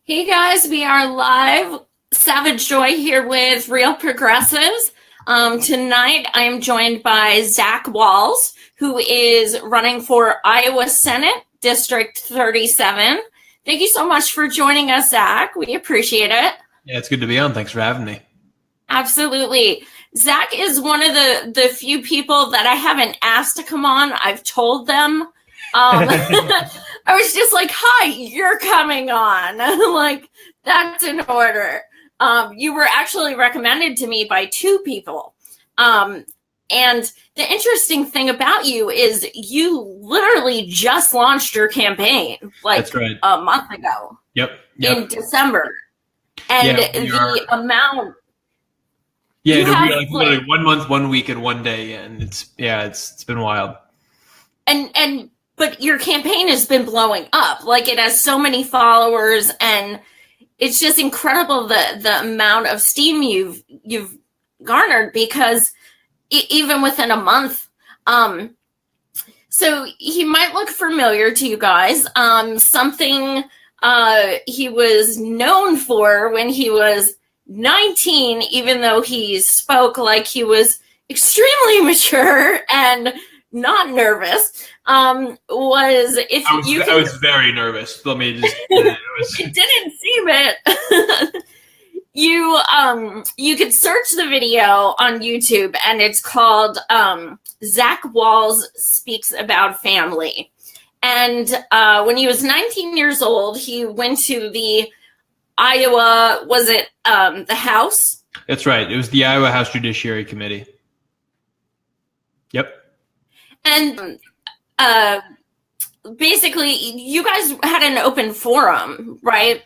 Hey guys, we are live. Savage Joy here with Real Progressives. Tonight I am joined by Zach Wahls, who is running for Iowa Senate District 37. Thank you so much for joining us, Zach. We appreciate it. Yeah, it's good to be on. Thanks for having me. Absolutely. Zach is one of the few people that I haven't asked to come on. I've told them. I was just like, hi, you're coming on. Like, that's in order. You were actually recommended to me by two people. And the interesting thing about you is you literally just launched your campaign That's right. a month ago. Yep. In December. And the amount. Yeah, it'll be like literally 1 month, 1 week, and 1 day, and it's been wild. But your campaign has been blowing up. Like, it has so many followers, and it's just incredible the amount of steam you've garnered, because even within a month. So he might look familiar to you guys. Something he was known for when he was 19, even though he spoke like he was extremely mature and not nervous, was if I was very nervous. Let me just. It didn't seem it. You could search the video on YouTube, and it's called Zach Wahls Speaks About Family. And when he was 19 years old, he went to the Iowa, was it the House? That's right. It was the Iowa House Judiciary Committee. Yep. And basically, you guys had an open forum, right?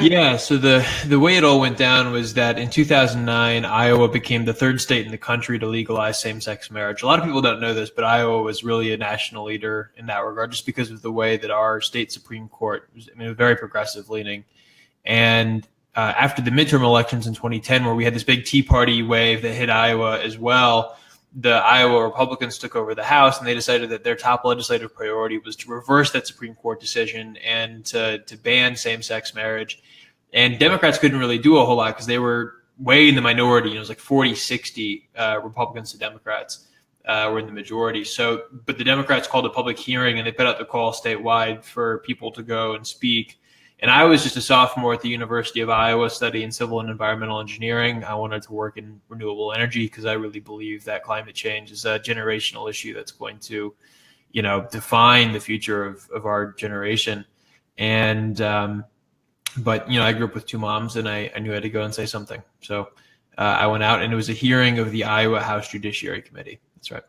Yeah, so the way it all went down was that in 2009, Iowa became the third state in the country to legalize same-sex marriage. A lot of people don't know this, but Iowa was really a national leader in that regard, just because of the way that our state Supreme Court was, very progressive leaning. And after the midterm elections in 2010, where we had this big Tea Party wave that hit Iowa as well, the Iowa Republicans took over the House, and they decided that their top legislative priority was to reverse that Supreme Court decision and to ban same-sex marriage. And Democrats couldn't really do a whole lot because they were way in the minority. It was like 40-60 Republicans to Democrats were in the majority. So, but the Democrats called a public hearing, and they put out the call statewide for people to go and speak. And I was just a sophomore at the University of Iowa studying civil and environmental engineering. I wanted to work in renewable energy because I really believe that climate change is a generational issue that's going to, define the future of our generation. And, but, I grew up with two moms, and I knew I had to go and say something. So I went out, and it was a hearing of the Iowa House Judiciary Committee. That's right.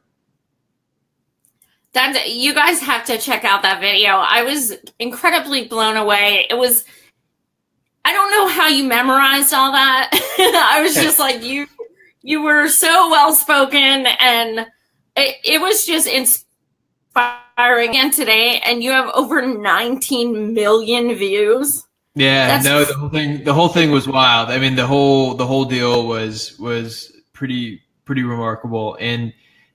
You guys have to check out that video. I was incredibly blown away. I don't know how you memorized all that. I was just like, you were so well spoken, and it was just inspiring. And today, and you have over 19 million views. Yeah, the whole thing was wild. I mean, the whole deal was pretty remarkable. And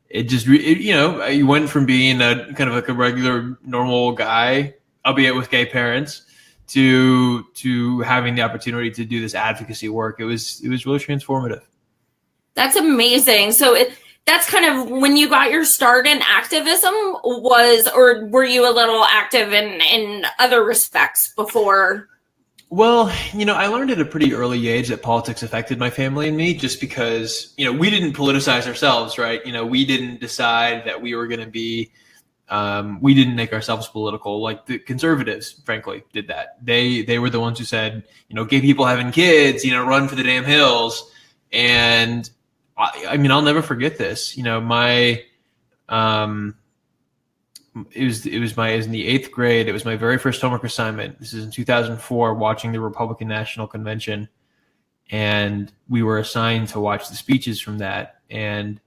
it just, you went from being a kind of like a regular, normal guy, albeit with gay parents, to having the opportunity to do this advocacy work. It was really transformative. That's amazing. So that's kind of when you got your start in activism, or were you a little active in other respects before? Well, I learned at a pretty early age that politics affected my family and me, just because, we didn't politicize ourselves, right? We didn't decide that we were going to be, we didn't make ourselves political. Like the conservatives, frankly, did that. They were the ones who said, gay people having kids, run for the damn hills. And I'll never forget this. It was in the 8th grade. It was my very first homework assignment. This is in 2004, watching the Republican National Convention. And we were assigned to watch the speeches from that. And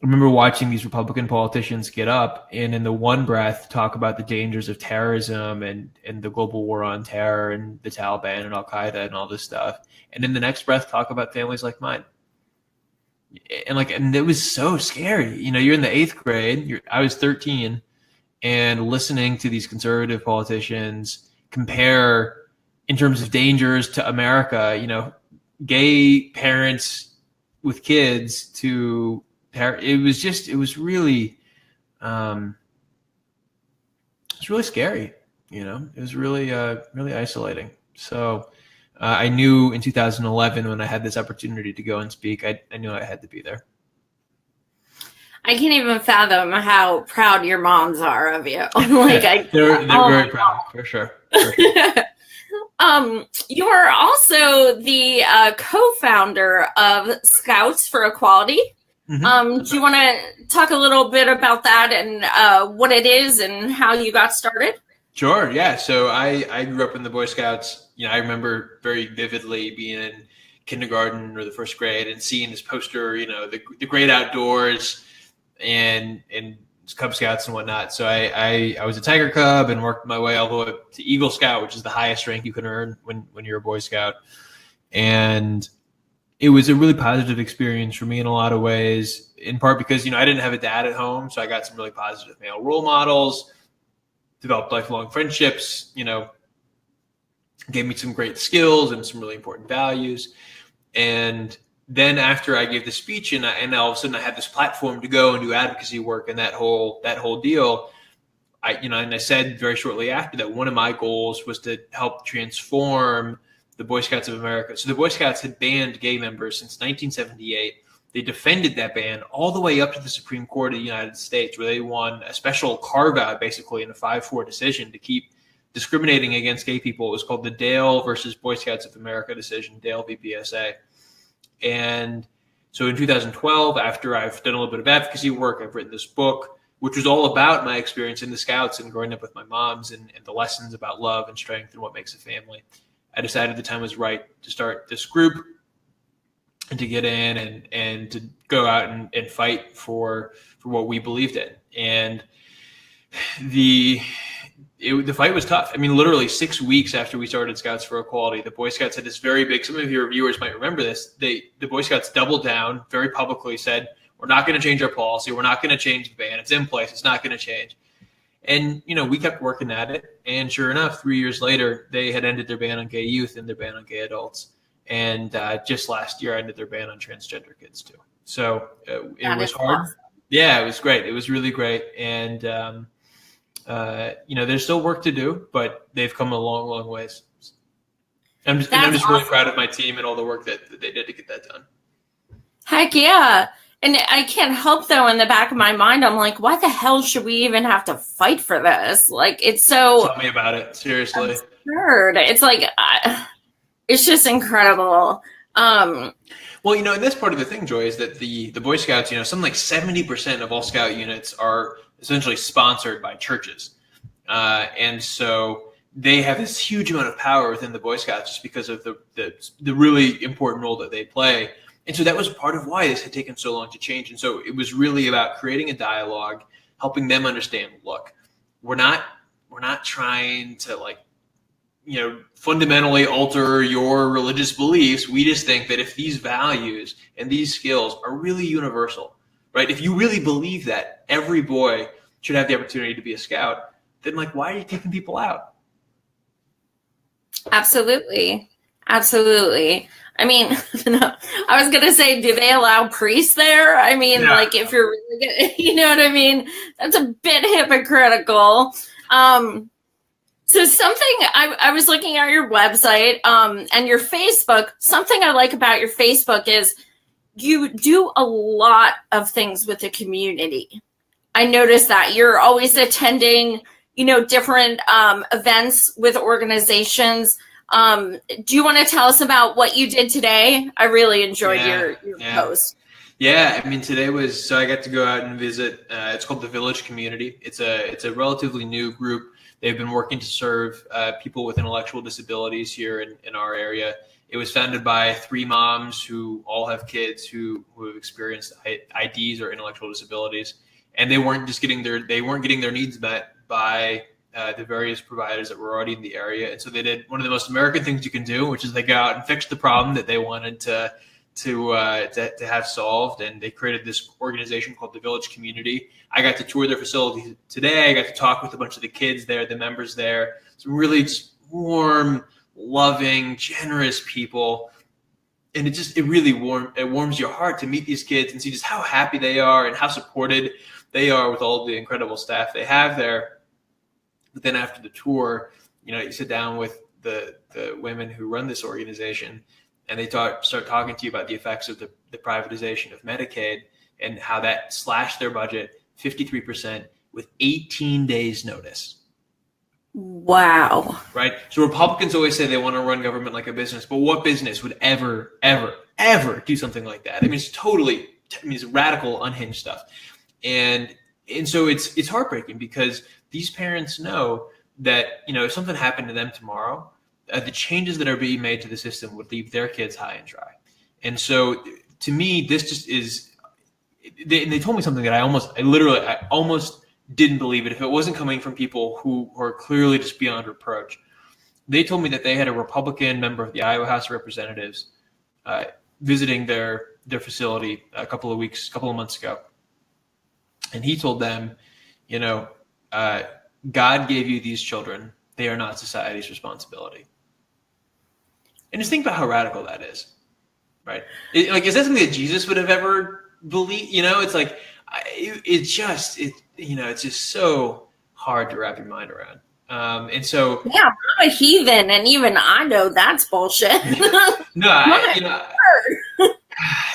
I remember watching these Republican politicians get up and in the one breath talk about the dangers of terrorism and the global war on terror and the Taliban and Al-Qaeda and all this stuff. And in the next breath, talk about families like mine. And it was so scary. You're in the 8th grade. I was 13, and listening to these conservative politicians compare in terms of dangers to America, gay parents with kids to it was really scary. It was really really isolating. So I knew in 2011 when I had this opportunity to go and speak, I knew I had to be there. I can't even fathom how proud your moms are of you. They're very proud, for sure. You are also the co-founder of Scouts for Equality. Mm-hmm. Do you want to talk a little bit about that and what it is and how you got started? Sure. Yeah. So I grew up in the Boy Scouts. I remember very vividly being in kindergarten or the first grade and seeing this poster, the great outdoors and Cub Scouts and whatnot. So I was a Tiger Cub and worked my way all the way up to Eagle Scout, which is the highest rank you can earn when you're a Boy Scout. And it was a really positive experience for me in a lot of ways, in part because, I didn't have a dad at home. So I got some really positive male role models, developed lifelong friendships, gave me some great skills and some really important values. And then after I gave the speech and all of a sudden I had this platform to go and do advocacy work and that whole deal, and I said very shortly after that one of my goals was to help transform the Boy Scouts of America. So the Boy Scouts had banned gay members since 1978. They defended that ban all the way up to the Supreme Court of the United States, where they won a special carve-out basically in a 5-4 decision to keep discriminating against gay people. It was called the Dale versus Boy Scouts of America decision, Dale v. BSA. And so in 2012, after I've done a little bit of advocacy work, I've written this book, which was all about my experience in the Scouts and growing up with my moms and the lessons about love and strength and what makes a family. I decided the time was right to start this group and to get in and to go out and fight for what we believed in. And the fight was tough. I mean, literally 6 weeks after we started Scouts for Equality, the Boy Scouts had this very big, some of your viewers might remember this, the Boy Scouts doubled down, very publicly said, we're not going to change our policy. We're not going to change the ban. It's in place. It's not going to change. And, we kept working at it. And sure enough, 3 years later, they had ended their ban on gay youth and their ban on gay adults. And just last year, ended their ban on transgender kids too. So it was hard. Awesome. Yeah, it was great. It was really great. And, there's still work to do, but they've come a long, long ways. I'm just awesome. Really proud of my team and all the work that they did to get that done. Heck yeah. And I can't help, though, in the back of my mind, I'm like, why the hell should we even have to fight for this? Like, it's so... Tell me about it. Seriously. Absurd. It's like, it's just incredible. Well, and that's part of the thing, Joy, is that the Boy Scouts, something like 70% of all Scout units are essentially sponsored by churches. And so they have this huge amount of power within the Boy Scouts just because of the really important role that they play. And so that was part of why this had taken so long to change. And so it was really about creating a dialogue, helping them understand, look, we're not trying to fundamentally alter your religious beliefs. We just think that if these values and these skills are really universal, right? If you really believe that every boy should have the opportunity to be a Scout, then why are you kicking people out? Absolutely. Absolutely. I mean, I was going to say, do they allow priests there? I mean, if you're really good, you know what I mean? That's a bit hypocritical. So something, I was looking at your website and your Facebook, something I like about your Facebook is you do a lot of things with the community. I noticed that you're always attending, different events with organizations. Do you want to tell us about what you did today? I really enjoyed your post. Yeah, I mean, today was, so I got to go out and visit, it's called the Village Community. It's a relatively new group. They've been working to serve people with intellectual disabilities here in our area. It was founded by 3 moms who all have kids who have experienced IDs or intellectual disabilities. And they weren't getting their needs met by the various providers that were already in the area. And so they did one of the most American things you can do, which is they go out and fix the problem that they wanted to have solved. And they created this organization called the Village Community. I got to tour their facility today. I got to talk with a bunch of the kids there, the members there. Some really just warm, loving, generous people. And it really warms your heart to meet these kids and see just how happy they are and how supported they are with all the incredible staff they have there. But then after the tour, you sit down with the women who run this organization, and they start talking to you about the effects of the privatization of Medicaid and how that slashed their budget 53% with 18 days notice. Wow. Right. So Republicans always say they want to run government like a business, but what business would ever do something like that? I mean, it's radical, unhinged stuff. And so it's heartbreaking because these parents know that, if something happened to them tomorrow, the changes that are being made to the system would leave their kids high and dry. And so to me, this just is, they told me something that I almost didn't believe it if it wasn't coming from people who are clearly just beyond reproach. They told me that they had a Republican member of the Iowa House of Representatives visiting their facility a couple of months ago. And he told them, God gave you these children. They are not society's responsibility. And just think about how radical that is, right? Is that something that Jesus would have ever believed? It's like, it's just so hard to wrap your mind around. And so, yeah, I'm a heathen, and even I know that's bullshit.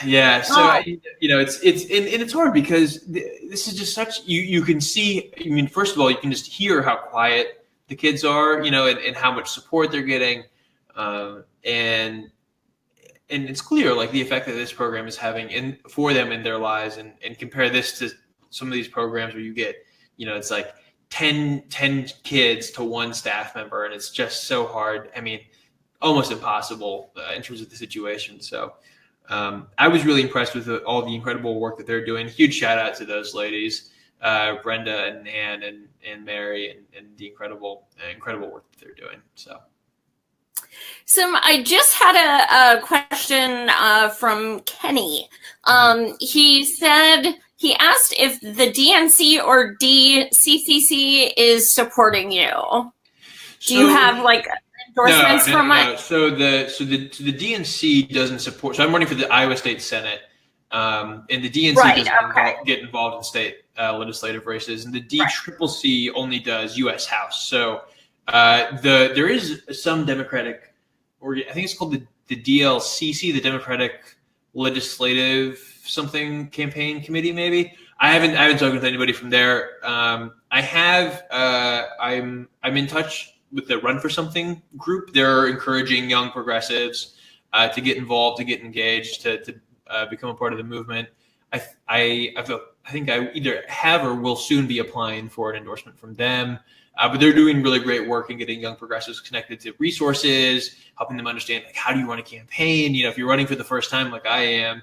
Yeah. So, it's hard because this is just such, you can see, first of all, you can just hear how quiet the kids are, and how much support they're getting. And it's clear, like, the effect that this program is having for them in their lives, and compare this to some of these programs where you get, it's like 10 kids to one staff member, and it's just so hard. I mean, almost impossible in terms of the situation. So I was really impressed with all the incredible work that they're doing. Huge shout out to those ladies, Brenda and Nan and Mary, and the incredible work that they're doing. So I just had a question from Kenny. He asked if the DNC or DCCC is supporting you. Do you have endorsements from it? No. So the DNC doesn't support. So I'm running for the Iowa State Senate, and the DNC doesn't get involved in state legislative races, and the DCCC only does U.S. House. So there is some Democratic, or I think it's called the DLCC, the Democratic Legislative something campaign committee. Maybe I haven't spoken with anybody from there. I'm in touch with the Run for Something group. They're encouraging young progressives to get involved, to get engaged, to become a part of the movement. I think I either have or will soon be applying for an endorsement from them. But they're doing really great work in getting young progressives connected to resources, helping them understand, like, how do you run a campaign? If you're running for the first time, like I am,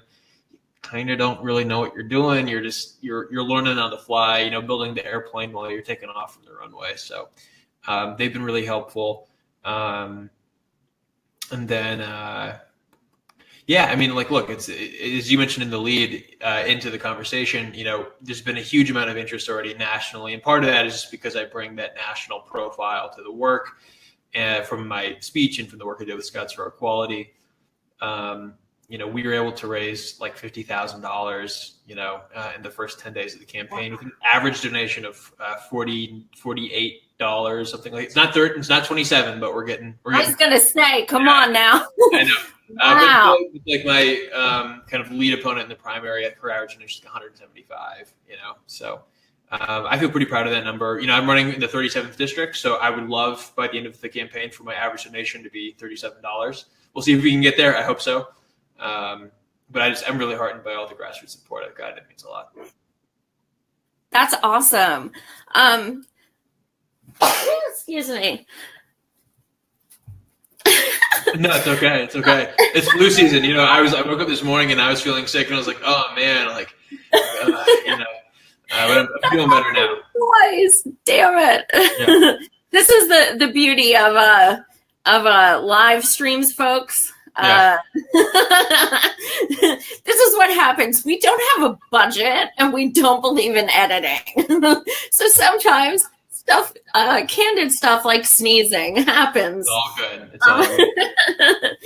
kind of don't really know what you're doing. You're learning on the fly, building the airplane while you're taking off from the runway. So they've been really helpful. And then, look, it's, as you mentioned in the lead into the conversation, there's been a huge amount of interest already nationally. And part of that is just because I bring that national profile to the work from my speech and from the work I did with Scouts for Equality. We were able to raise like $50,000, in the first 10 days of the campaign with an average donation of $48, something like that. It's not 27, but we're getting. I was gonna say, come on now. I know. Wow. Like my kind of lead opponent in the primary, her average donation is 175. So I feel pretty proud of that number. I'm running in the 37th district, so I would love by the end of the campaign for my average donation to be $37. We'll see if we can get there. I hope so. But I'm really heartened by all the grassroots support I've got. It means a lot. That's awesome. Excuse me. No, it's okay. It's okay. It's flu season. I woke up this morning and I was feeling sick, and I was like, oh man, but I'm feeling better now. Boys, damn it. Yeah. This is the beauty of live streams, folks. Yeah. This is what happens. We don't have a budget and we don't believe in editing. So sometimes stuff, candid stuff like sneezing happens. It's all good. It's all good.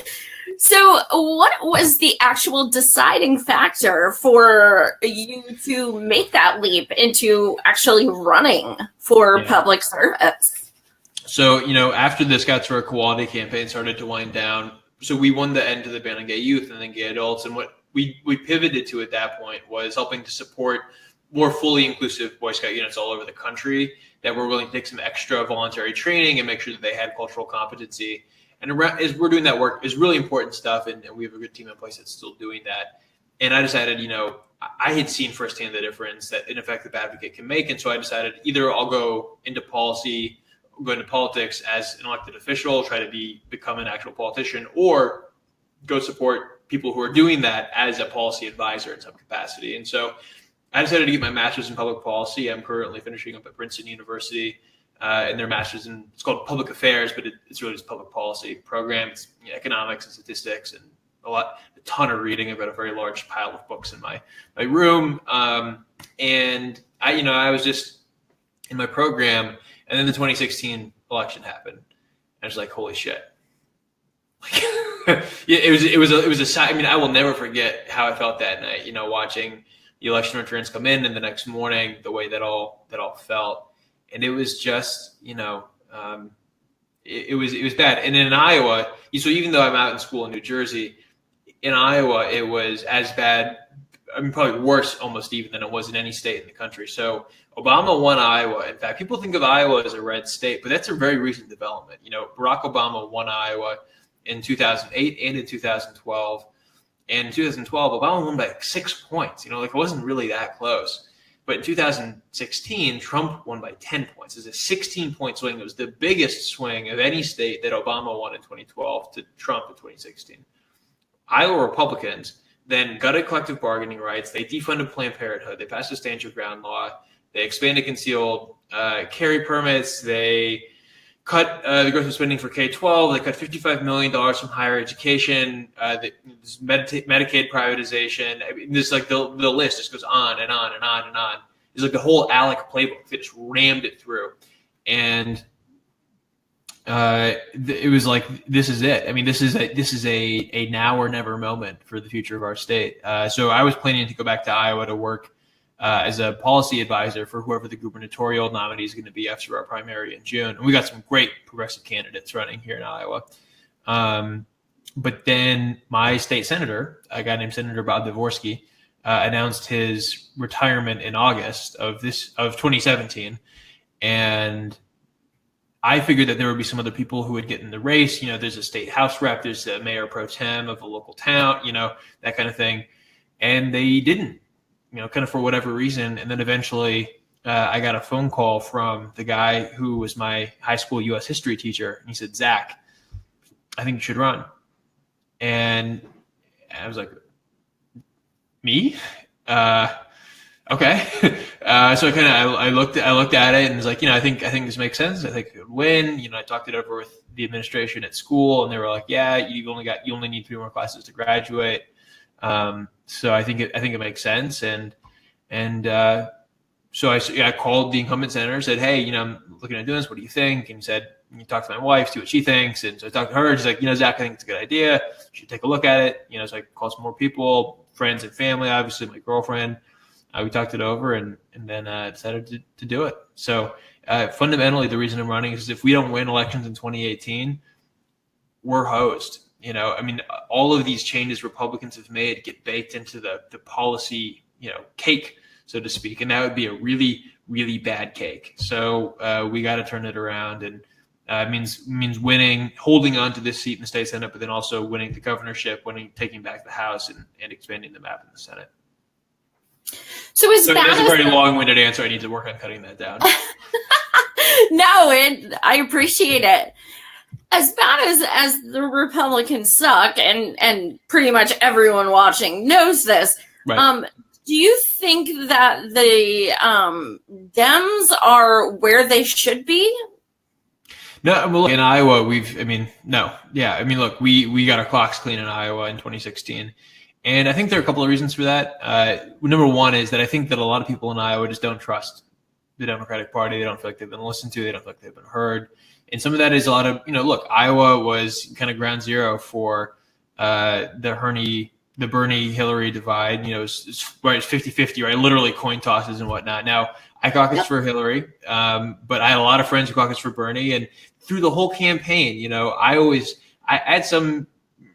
So what was the actual deciding factor for you to make that leap into actually running for public service? So, after this got to our equality campaign started to wind down, so we won the end to the ban on gay youth and then gay adults. And what we pivoted to at that point was helping to support more fully inclusive Boy Scout units all over the country that were willing to take some extra voluntary training and make sure that they had cultural competency. And as we're doing that work, is really important stuff, and we have a good team in place that's still doing that. And I decided, I had seen firsthand the difference that an effective advocate can make. And so I decided either I'll go into policy, go into politics as an elected official, try to become an actual politician, or go support people who are doing that as a policy advisor in some capacity. And so I decided to get my master's in public policy. I'm currently finishing up at Princeton University in their master's in, it's called public affairs, but it's really just public policy program. It's economics and statistics and a ton of reading. I've got a very large pile of books in my room. And I was just in my program, and then the 2016 election happened. I was like, holy shit. It was a sign. I mean, I will never forget how I felt that night, watching the election returns come in, and the next morning, the way that all felt. And it was just, it was bad. And in Iowa, so even though I'm out in school in New Jersey, in Iowa, it was as bad, I mean, probably worse almost even than it was in any state in the country. So Obama won Iowa. In fact, people think of Iowa as a red state, but that's a very recent development. Barack Obama won Iowa in 2008 and in 2012. And in 2012, Obama won by like 6 points. It wasn't really that close. But in 2016, Trump won by 10 points. It was a 16-point swing. It was the biggest swing of any state that Obama won in 2012 to Trump in 2016. Iowa Republicans then gutted collective bargaining rights. They defunded Planned Parenthood. They passed a stand your ground law. They expanded concealed carry permits. They cut the growth of spending for K-12. They cut $55 million from higher education. Medicaid privatization. I mean, this the list just goes on and on and on and on. It's like the whole ALEC playbook. They just rammed it through, and it was like, this is it. I mean, this is a now or never moment for the future of our state. So I was planning to go back to Iowa to work as a policy advisor for whoever the gubernatorial nominee is going to be after our primary in June. And we got some great progressive candidates running here in Iowa. But then my state senator, a guy named Senator Bob Dvorsky, announced his retirement in August of 2017. And I figured that there would be some other people who would get in the race. There's a state house rep, there's a mayor pro tem of a local town, that kind of thing. And they didn't. Kind of for whatever reason. And then eventually I got a phone call from the guy who was my high school U.S. history teacher. And he said, Zach, I think you should run. And I was like, me? Okay. So I looked at it and was like, I think this makes sense. I think it could win. I talked it over with the administration at school, and they were like, yeah, you only need 3 more classes to graduate. So I think it makes sense. And so I called the incumbent senator, said, hey, I'm looking at doing this. What do you think? And he said, you talk to my wife, see what she thinks. And so I talked to her. She's like, Zach, I think it's a good idea. You should take a look at it. So I called some more people, friends and family, obviously my girlfriend. We talked it over and then decided to do it. So fundamentally, the reason I'm running is if we don't win elections in 2018, we're hosed. All of these changes Republicans have made get baked into the policy, cake, so to speak. And that would be a really, really bad cake. So we got to turn it around. And it means winning, holding on to this seat in the state Senate, but then also winning the governorship, taking back the House and expanding the map in the Senate. So that's a very long-winded answer. I need to work on cutting that down. No, I appreciate it. As bad as the Republicans suck, and pretty much everyone watching knows this, right. Do you think that the Dems are where they should be? No, well, in Iowa, no. Yeah, look, we got our clocks clean in Iowa in 2016. And I think there are a couple of reasons for that. Number one is that I think that a lot of people in Iowa just don't trust the Democratic Party. They don't feel like they've been listened to. They don't feel like they've been heard. And some of that is a lot of, look, Iowa was kind of ground zero for the Bernie-Hillary divide. It's 50-50, right? Literally coin tosses and whatnot. Now, I caucused for Hillary, but I had a lot of friends who caucused for Bernie. And through the whole campaign, I had some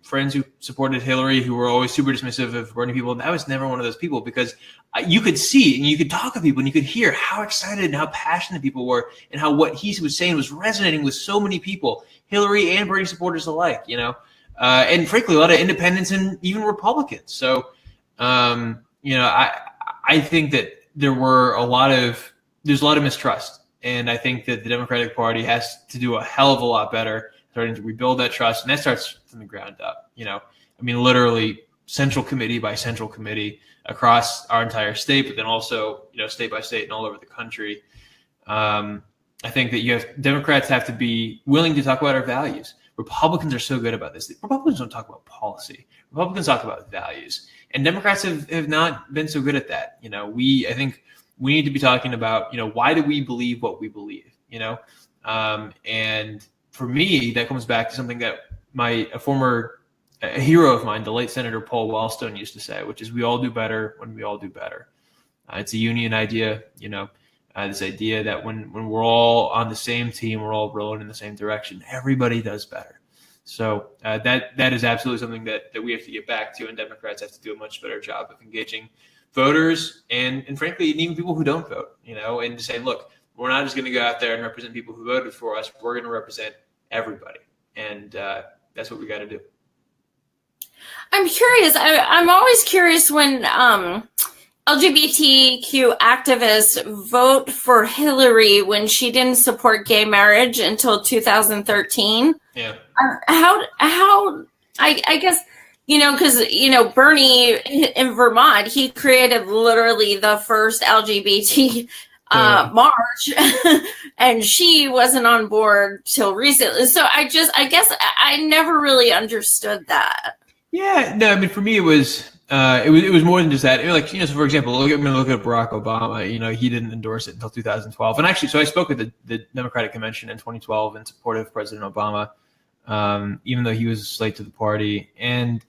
friends who supported Hillary who were always super dismissive of Bernie people. And I was never one of those people, because you could see and you could talk to people and you could hear how excited and how passionate people were, and how what he was saying was resonating with so many people, Hillary and Bernie supporters alike, and frankly, a lot of independents and even Republicans. So, I think that there's a lot of mistrust. And I think that the Democratic Party has to do a hell of a lot better starting to rebuild that trust. And that starts from the ground up, literally central committee by central committee across our entire state, but then also, state by state and all over the country. I think that Democrats have to be willing to talk about our values. Republicans are so good about this. Republicans don't talk about policy. Republicans talk about values. And Democrats have not been so good at that. I think we need to be talking about, why do we believe what we believe, and for me, that comes back to something that a hero of mine, the late Senator Paul Wellstone, used to say, which is, we all do better when we all do better. It's a union idea, this idea that when we're all on the same team, we're all rowing in the same direction, everybody does better. So that is absolutely something that we have to get back to, and Democrats have to do a much better job of engaging voters and frankly, even people who don't vote, and to say, look, we're not just going to go out there and represent people who voted for us. We're going to represent everybody. And that's what we got to do. I'm curious. I'm always curious when LGBTQ activists vote for Hillary when she didn't support gay marriage until 2013. Yeah. How I guess, because, Bernie in Vermont, he created literally the first LGBT march, and she wasn't on board till recently. So I guess I never really understood that. Yeah, no, for me it was more than just that. So for example, I'm going to look at Barack Obama. He didn't endorse it until 2012, and actually, so I spoke at the Democratic Convention in 2012 in support of President Obama, even though he was late to the party. And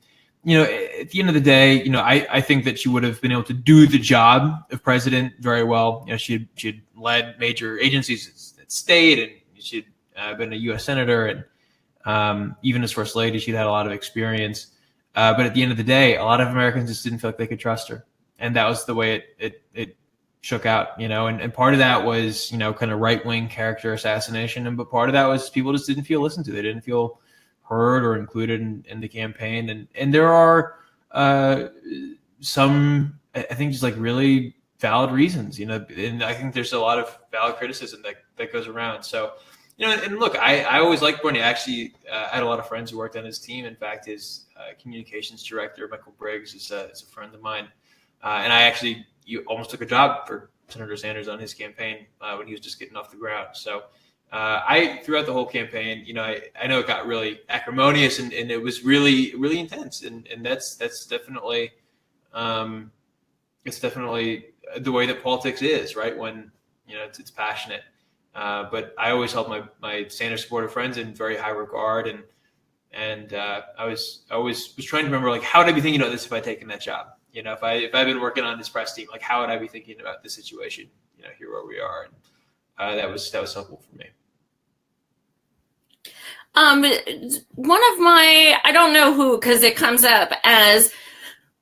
at the end of the day, I think that she would have been able to do the job of president very well. She had led major agencies at state, and she'd been a U.S. senator, and even as first lady, she'd had a lot of experience. But at the end of the day, a lot of Americans just didn't feel like they could trust her, and that was the way it shook out. And part of that was kind of right wing character assassination, but part of that was people just didn't feel listened to. They didn't feel heard or included in the campaign. And there are some, I think, just like really valid reasons, and I think there's a lot of valid criticism that goes around. So, and look, I always liked Bernie. I actually had a lot of friends who worked on his team. In fact, his communications director, Michael Briggs, is a friend of mine. And I actually almost took a job for Senator Sanders on his campaign when he was just getting off the ground. So, throughout the whole campaign, I know it got really acrimonious and it was really, really intense. And that's definitely, it's definitely the way that politics is, right? When, it's passionate. But I always held my Sanders supporter friends in very high regard. And I was trying to remember, like, how would I be thinking about this if I'd taken that job? If I'd been working on this press team, like, how would I be thinking about this situation, here where we are? And that was helpful for me. One of my, I don't know who, because it comes up as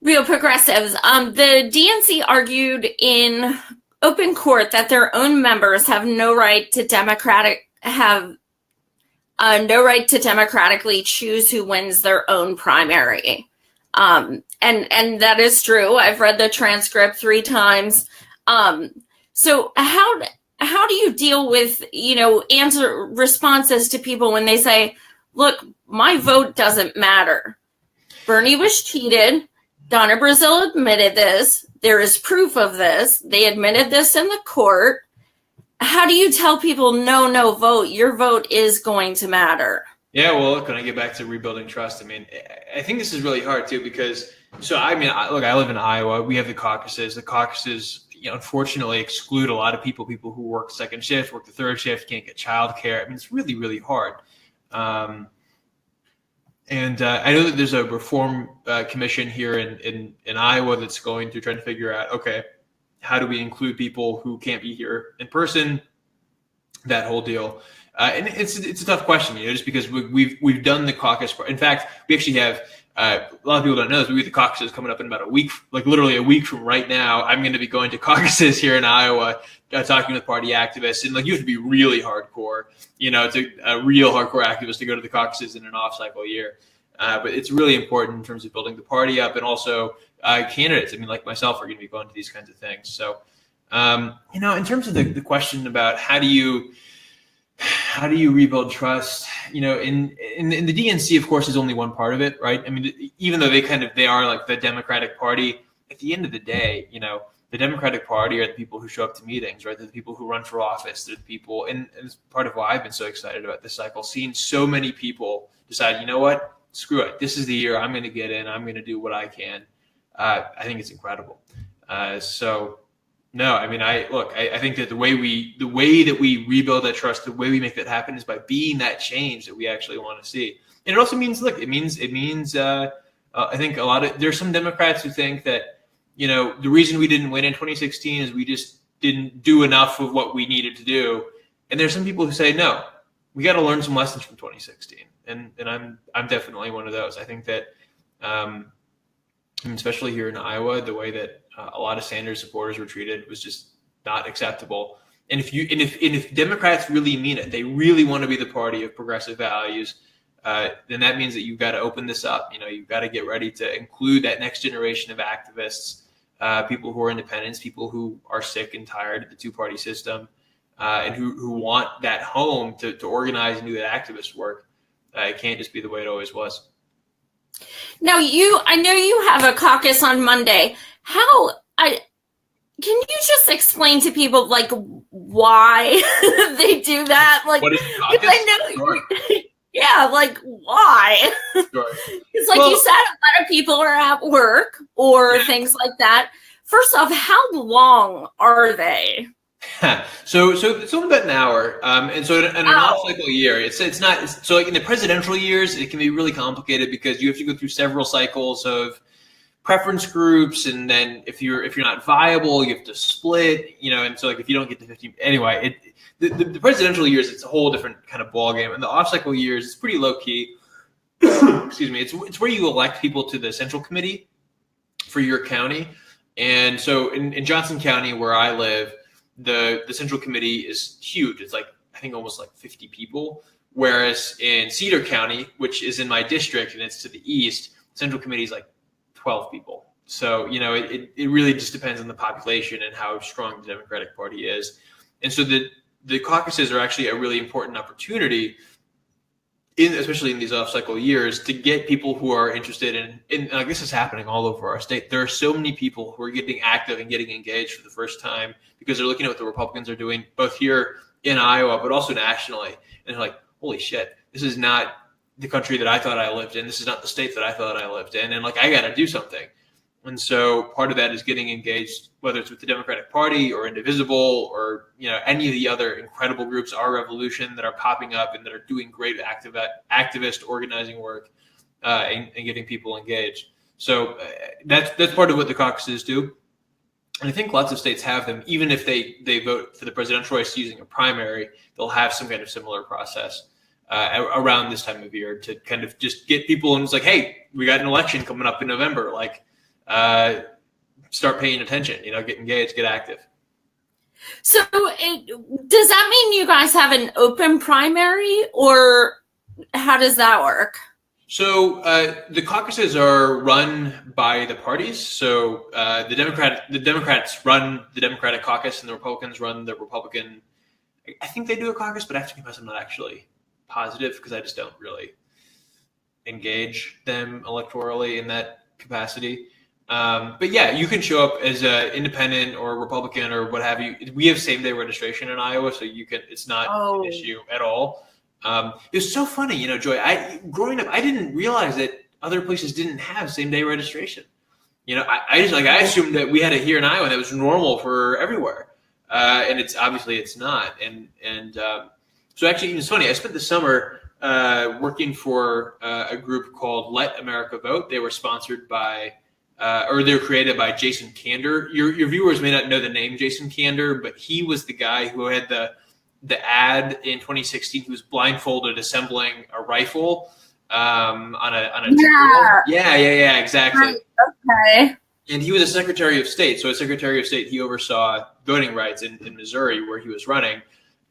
real progressives. The DNC argued in open court that their own members have no right to democratically choose who wins their own primary. And that is true. I've read the transcript 3 times. So how do you deal with, answer responses to people when they say, look, my vote doesn't matter. Bernie was cheated. Donna Brazile admitted this. There is proof of this. They admitted this in the court. How do you tell people, no, vote? Your vote is going to matter. Yeah, well, can I get back to rebuilding trust? I think this is really hard too, because I live in Iowa. We have the caucuses. The caucuses, unfortunately exclude a lot of people who work second shift, work the third shift, can't get childcare. I mean, it's really, really hard. And I know that there's a reform commission here in Iowa that's going to try to figure out, okay, how do we include people who can't be here in person, that whole deal. And it's a tough question, just because we've done the caucus. In fact, we actually have, a lot of people don't know this, but we have the caucuses coming up in about a week, like literally a week from right now. I'm going to be going to caucuses here in Iowa, talking with party activists. And like, you have to be really hardcore, to a real hardcore activist to go to the caucuses in an off-cycle year. But it's really important in terms of building the party up, and also candidates. I mean, like myself, are going to be going to these kinds of things. So, in terms of the question about how do you rebuild trust, in the DNC, of course, is only one part of it, right? I mean, even though they are like the Democratic Party, at the end of the day, the Democratic Party are the people who show up to meetings, right? They're the people who run for office. They're the people, and it's part of why I've been so excited about this cycle, seeing so many people decide, you know what, screw it. This is the year I'm going to get in. I'm going to do what I can. I think it's incredible. No, I mean, I think that the way that we rebuild that trust, the way we make that happen is by being that change that we actually want to see. And it also means, it means I think there's some Democrats who think that, the reason we didn't win in 2016 is we just didn't do enough of what we needed to do. And there's some people who say, no, we got to learn some lessons from 2016. And I'm definitely one of those. I think that, especially here in Iowa, the way that a lot of Sanders supporters were treated was just not acceptable. And if Democrats really mean it, they really want to be the party of progressive values, then that means that you've got to open this up. You've got to get ready to include that next generation of activists, people who are independents, people who are sick and tired of the two-party system, and who want that home to organize and do that activist work. It can't just be the way it always was. Now, I know you have a caucus on Monday. Can you just explain to people why they do that? What is the caucus? I know, sure. Yeah, why? Sure. It's you said a lot of people are at work or things like that. First off, how long are they? So it's only about an hour, and so in an off-cycle year, it's not. So in the presidential years, it can be really complicated because you have to go through several cycles of preference groups, and then if you're not viable, you have to split. And so if you don't get to 15, anyway, the presidential years, it's a whole different kind of ball game, and the off-cycle years, it's pretty low key. Excuse me. It's where you elect people to the central committee for your county, and so in Johnson County, where I live, the central committee is huge. It's I think almost 50 people. Whereas in Cedar County, which is in my district and it's to the east, central committee is 12 people. So, it really just depends on the population and how strong the Democratic Party is. And so the caucuses are actually a really important opportunity, especially in these off-cycle years, to get people who are interested in like this is happening all over our state. There are so many people who are getting active and getting engaged for the first time because they're looking at what the Republicans are doing, both here in Iowa, but also nationally. And they're like, holy shit, this is not the country that I thought I lived in. This is not the state that I thought I lived in. And I got to do something. And so part of that is getting engaged, whether it's with the Democratic Party or Indivisible or, any of the other incredible groups, Our Revolution, that are popping up and that are doing great activist organizing work and getting people engaged. So that's part of what the caucuses do. And I think lots of states have them. Even if they vote for the presidential race using a primary, they'll have some kind of similar process around this time of year to kind of just get people, and it's hey, we got an election coming up in November. Start paying attention, get engaged, get active. So does that mean you guys have an open primary, or how does that work? So the caucuses are run by the parties. So the Democrats run the Democratic caucus and the Republicans run the Republican. I think they do a caucus, but I have to confess I'm not actually positive because I just don't really engage them electorally in that capacity. But yeah, you can show up as an independent or Republican or what have you. We have same-day registration in Iowa, so you can. It's not an issue at all. It's so funny, Joy. Growing up, I didn't realize that other places didn't have same-day registration. I assumed that we had it here in Iowa that was normal for everywhere, and it's not. So actually, it's funny. I spent the summer working for a group called Let America Vote. They were sponsored by, or they were created by Jason Kander. Your viewers may not know the name Jason Kander, but he was the guy who had the ad in 2016. He was blindfolded assembling a rifle on a table. Yeah, exactly. Right. Okay. And he was a Secretary of State. So as Secretary of State, he oversaw voting rights in Missouri, where he was running.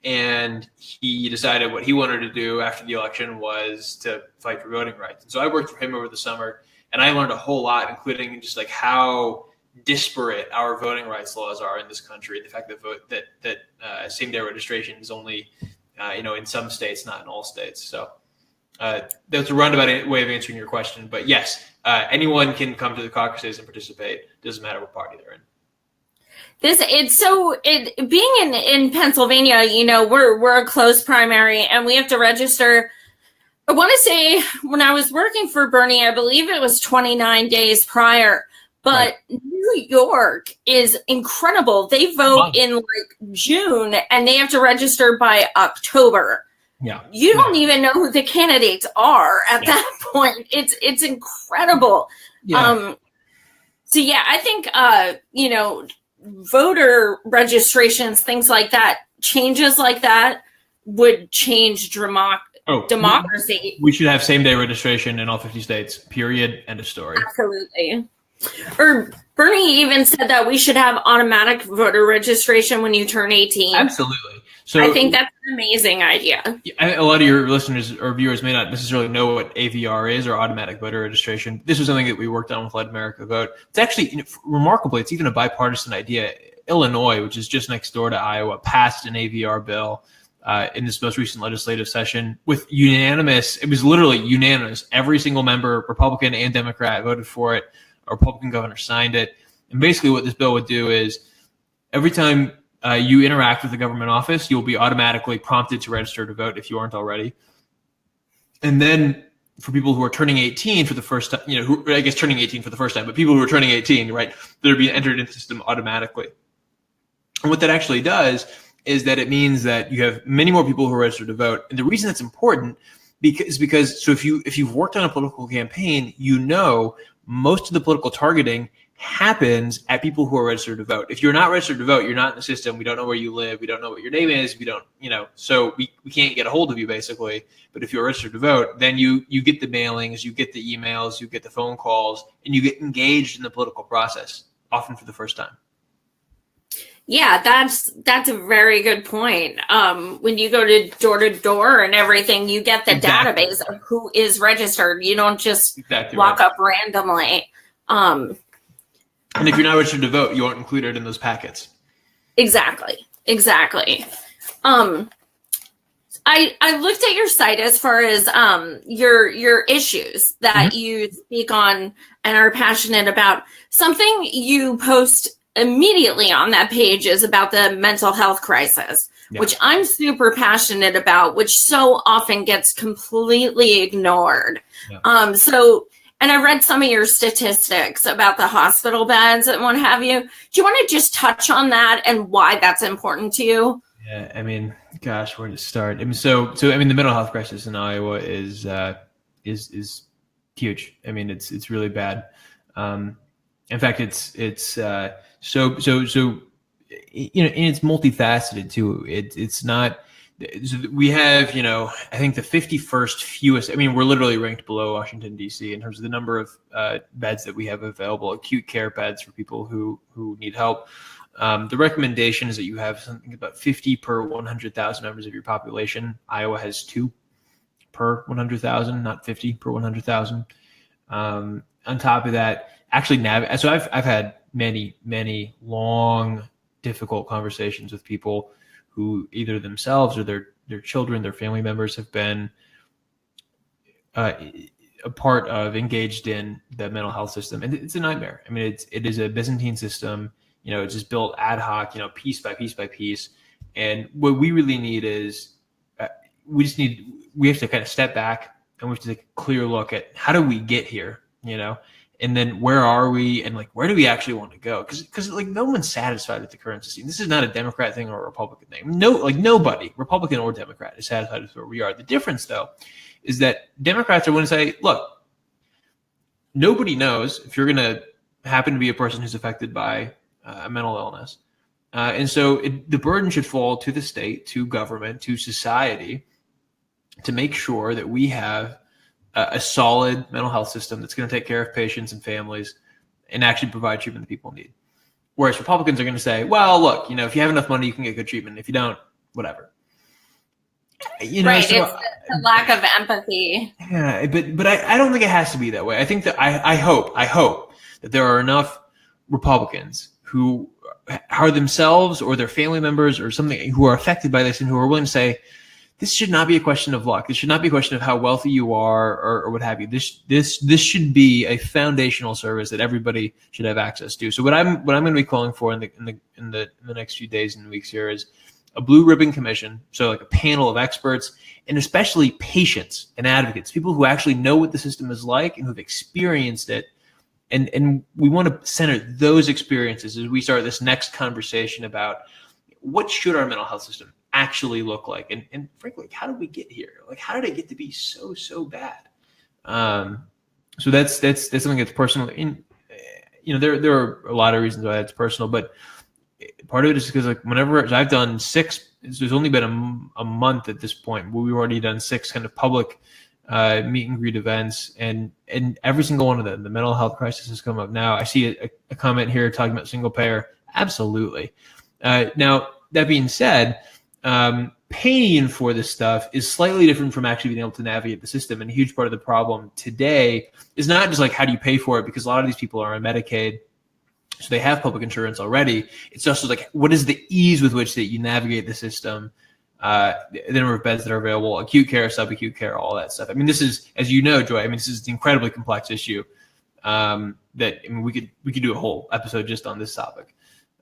And he decided what he wanted to do after the election was to fight for voting rights. And so I worked for him over the summer, and I learned a whole lot, including just like how disparate our voting rights laws are in this country. The fact that same-day registration is only, in some states, not in all states. So that's a roundabout way of answering your question. But yes, anyone can come to the caucuses and participate. Doesn't matter what party they're in. Being in Pennsylvania, we're a close primary and we have to register. I want to say when I was working for Bernie, I believe it was 29 days prior, but right. New York is incredible. They vote in like June and they have to register by October. Yeah. You don't even know who the candidates are at that point. It's incredible. Yeah. I think, voter registrations, things like that, changes like that would change democracy. We should have same-day registration in all 50 states, period, end of story. Absolutely. Or Bernie even said that we should have automatic voter registration when you turn 18. Absolutely. So I think that's an amazing idea. A lot of your listeners or viewers may not necessarily know what AVR is, or automatic voter registration. This was something that we worked on with Let America Vote. It's actually, remarkably, it's even a bipartisan idea. Illinois, which is just next door to Iowa, passed an AVR bill in this most recent legislative session with it was literally unanimous. Every single member, Republican and Democrat, voted for it. A Republican governor signed it. And basically what this bill would do is every time you interact with a government office, you'll be automatically prompted to register to vote if you aren't already. And then for people who are turning 18 for the first time, turning 18 for the first time, but people who are turning 18, right, they're being entered into the system automatically. And what that actually does is that it means that you have many more people who are registered to vote. And the reason that's important is because if you've worked on a political campaign, most of the political targeting happens at people who are registered to vote. If you're not registered to vote, you're not in the system. We don't know where you live. We don't know what your name is. We don't, so we can't get a hold of you basically. But if you're registered to vote, then you get the mailings, you get the emails, you get the phone calls, and you get engaged in the political process, often for the first time. Yeah, that's a very good point. When you go to door and everything, you get the database of who is registered. You don't just walk up randomly. And if you're not registered to vote, you aren't included in those packets. Exactly. I looked at your site as far as your issues that you speak on and are passionate about. Something you post immediately on that page is about the mental health crisis, which I'm super passionate about, which so often gets completely ignored. And I read some of your statistics about the hospital beds and what have you. Do you want to just touch on that and why that's important to you? Yeah, I mean, gosh, where to start? I mean, the mental health crisis in Iowa is huge. I mean, it's really bad. In fact, it's and it's multifaceted too. It's not. We have, I think the 51st fewest. I mean, we're literally ranked below Washington, D.C. in terms of the number of beds that we have available, acute care beds for people who need help. The recommendation is that you have something about 50 per 100,000 members of your population. Iowa has 2 per 100,000, not 50 per 100,000. On top of that, actually, so I've had many long, difficult conversations with people who either themselves or their children, their family members have been a part of, engaged in the mental health system. And it's a nightmare. I mean, it is a Byzantine system, it's just built ad hoc, piece by piece by piece. And what we really need is we have to kind of step back and we have to take a clear look at how do we get here, And then where are we, and like where do we actually want to go? Because like no one's satisfied with the current system. This is not a Democrat thing or a Republican thing. No, like nobody, Republican or Democrat, is satisfied with where we are. The difference though is that Democrats are going to say, look, nobody knows if you're going to happen to be a person who's affected by a mental illness. And so the burden should fall to the state, to government, to society to make sure that we have a solid mental health system that's going to take care of patients and families and actually provide treatment that people need. Whereas Republicans are going to say, well, look, if you have enough money, you can get good treatment. If you don't, whatever. Right. So, it's the lack of empathy. Yeah, but I don't think it has to be that way. I think that I hope that there are enough Republicans who are themselves or their family members or something who are affected by this and who are willing to say, this should not be a question of luck. This should not be a question of how wealthy you are or what have you. This should be a foundational service that everybody should have access to. So what I'm going to be calling for in the next few days and weeks here is a blue ribbon commission. So like a panel of experts and especially patients and advocates, people who actually know what the system is like and who've experienced it. And we want to center those experiences as we start this next conversation about what should our mental health system actually look like, and frankly, how did we get here? Like, how did it get to be so bad? So that's something that's personal. And there are a lot of reasons why it's personal, but part of it is because like whenever I've done 6, there's only been a month at this point where we've already done 6 kind of public meet and greet events, and every single one of them, the mental health crisis has come up. Now I see a comment here talking about single payer. Absolutely. Now that being said, paying for this stuff is slightly different from actually being able to navigate the system. And a huge part of the problem today is not just like, how do you pay for it? Because a lot of these people are on Medicaid, so they have public insurance already. It's also like, what is the ease with which that you navigate the system? The number of beds that are available, acute care, subacute care, all that stuff. I mean, this is, as you know, Joy, this is an incredibly complex issue we could do a whole episode just on this topic.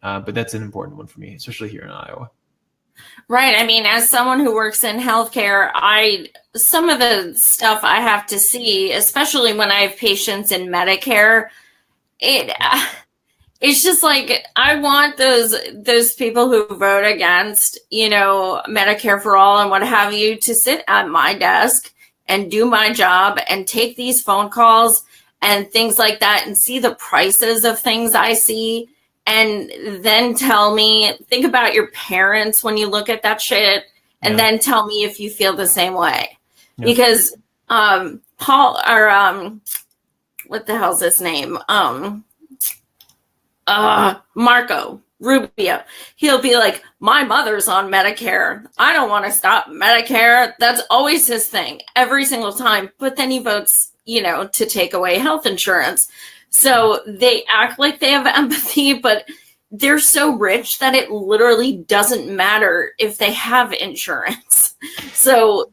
But that's an important one for me, especially here in Iowa. Right. As someone who works in healthcare, some of the stuff I have to see, especially when I have patients in Medicare, it's just like, I want those people who vote against, Medicare for all and what have you to sit at my desk and do my job and take these phone calls and things like that and see the prices of things I see. And then tell me, think about your parents when you look at that shit, and then tell me if you feel the same way. Yeah. Because Paul, or what the hell's his name? Marco Rubio. He'll be like, my mother's on Medicare. I don't want to stop Medicare. That's always his thing every single time. But then he votes, to take away health insurance. So they act like they have empathy, but they're so rich that it literally doesn't matter if they have insurance. So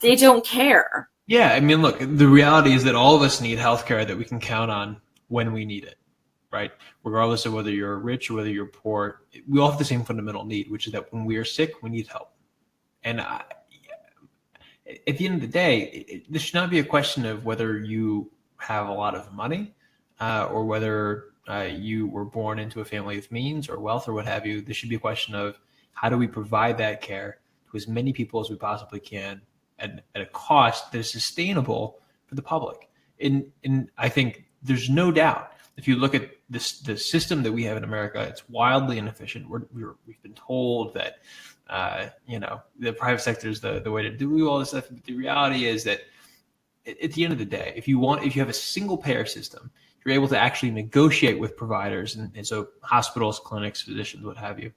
they don't care. Yeah. Look, the reality is that all of us need healthcare that we can count on when we need it, right? Regardless of whether you're rich or whether you're poor, we all have the same fundamental need, which is that when we are sick, we need help. And at the end of the day, this should not be a question of whether you have a lot of money, or whether you were born into a family of means or wealth or what have you. This should be a question of how do we provide that care to as many people as we possibly can at a cost that is sustainable for the public. And I think there's no doubt, if you look at the system that we have in America, it's wildly inefficient. We've been told that the private sector is the way to do all this stuff. But the reality is that at the end of the day, if you have a single payer system, you're able to actually negotiate with providers, and so hospitals, clinics, physicians, what have you,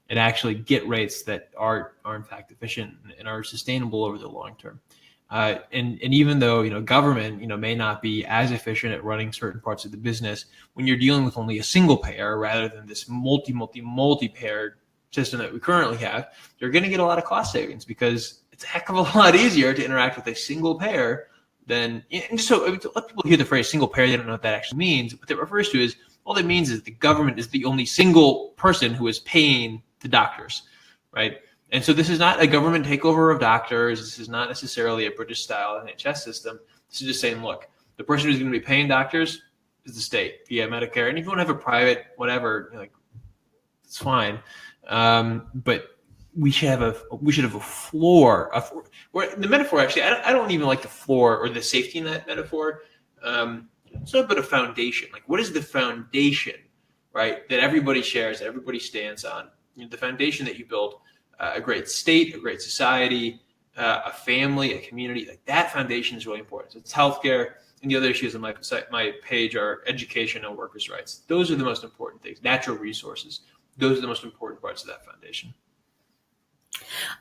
and actually get rates that are in fact efficient and are sustainable over the long term. And even though government may not be as efficient at running certain parts of the business, when you're dealing with only a single payer rather than this multi-payer system that we currently have, you're going to get a lot of cost savings because it's a heck of a lot easier to interact with a single payer than, and just so a lot of people hear the phrase single payer, they don't know what that actually means. What that refers to is, all that means is the government is the only single person who is paying the doctors, right? And so this is not a government takeover of doctors. This is not necessarily a British style NHS system. This is just saying, look, the person who's going to be paying doctors is the state via Medicare. And if you want to have a private whatever, like, it's fine. But we should have a floor. The metaphor, actually, I don't even like the floor or the safety net metaphor. It's not about a foundation. Like, what is the foundation, right, that everybody shares, that everybody stands on? The foundation that you build a great state, a great society, a family, a community. Like, that foundation is really important. So it's healthcare, and the other issues on my page are education and workers' rights. Those are the most important things. Natural resources. Those are the most important parts of that foundation.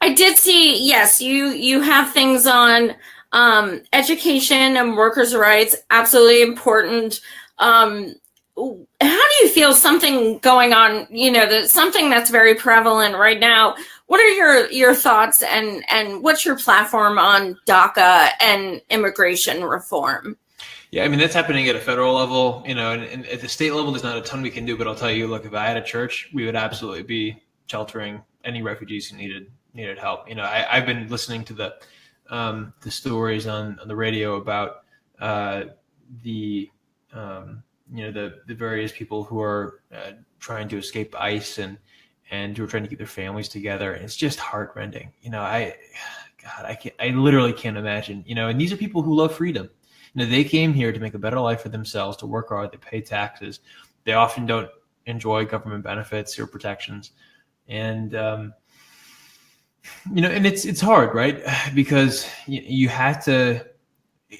I did see, yes, you have things on education and workers' rights, absolutely important. How do you feel something going on, something that's very prevalent right now? What are your thoughts and what's your platform on DACA and immigration reform? Yeah, I mean, that's happening at a federal level, and at the state level, there's not a ton we can do, but I'll tell you, look, if I had a church, we would absolutely be sheltering any refugees who needed help. I've been listening to the stories on the radio about the various people who are trying to escape ICE and who are trying to keep their families together. And it's just heartrending. I literally can't imagine, and these are people who love freedom. They came here to make a better life for themselves, to work hard, they pay taxes. They often don't enjoy government benefits or protections. And, and it's hard, right? Because you have to,